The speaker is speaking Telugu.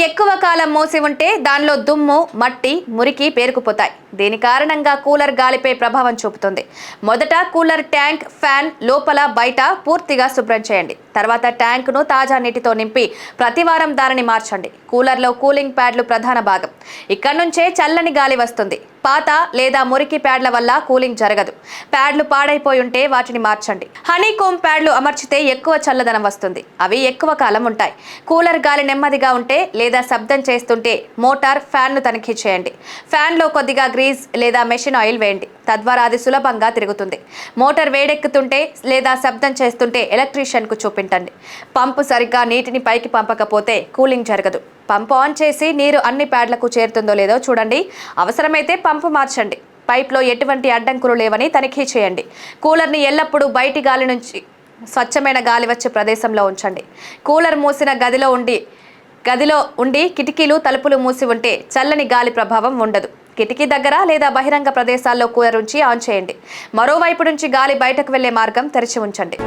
ఎక్కువ కాలం మూసి ఉంటే దానిలో దుమ్ము, మట్టి, మురికి పేరుకుపోతాయి. దీని కారణంగా కూలర్ గాలిపై ప్రభావం చూపుతుంది. మొదట కూలర్ ట్యాంక్, ఫ్యాన్ లోపల బయట పూర్తిగా శుభ్రం చేయండి. తర్వాత ట్యాంకును తాజా నీటితో నింపి ప్రతివారం దానిని మార్చండి. కూలర్లో కూలింగ్ ప్యాడ్లు ప్రధాన భాగం. ఇక్కడ నుంచే చల్లని గాలి వస్తుంది. పాత లేదా మురికి ప్యాడ్ల వల్ల కూలింగ్ జరగదు. ప్యాడ్లు పాడైపోయి ఉంటే వాటిని మార్చండి. హనీకోమ్ ప్యాడ్లు అమర్చితే ఎక్కువ చల్లదనం వస్తుంది. అవి ఎక్కువ కాలం ఉంటాయి. కూలర్ గాలి నెమ్మదిగా ఉంటే లేదా శబ్దం చేస్తుంటే మోటార్, ఫ్యాన్ను తనిఖీ చేయండి. ఫ్యాన్లో కొద్దిగా గ్రీజ్ లేదా మెషిన్ ఆయిల్ వేయండి. తద్వారా అది సులభంగా తిరుగుతుంది. మోటార్ వేడెక్కుతుంటే లేదా శబ్దం చేస్తుంటే ఎలక్ట్రీషియన్కు చూపించండి. పంపు సరిగ్గా నీటిని పైకి పంపకపోతే కూలింగ్ జరగదు. పంపు ఆన్ చేసి నీరు అన్ని ప్యాడ్లకు చేరుతుందో లేదో చూడండి. అవసరమైతే పంపు మార్చండి. పైప్లో ఎటువంటి అడ్డంకులు లేవని తనిఖీ చేయండి. కూలర్ని ఎల్లప్పుడూ బయటి గాలి నుంచి స్వచ్ఛమైన గాలి వచ్చే ప్రదేశంలో ఉంచండి. కూలర్ మూసిన గదిలో ఉండి కిటికీలు, తలుపులు మూసి ఉంటే చల్లని గాలి ప్రభావం ఉండదు. కిటికీ దగ్గర లేదా బహిరంగ ప్రదేశాల్లో కూలర్ ఉంచి ఆన్ చేయండి. మరోవైపు నుంచి గాలి బయటకు వెళ్లే మార్గం తెరిచి ఉంచండి.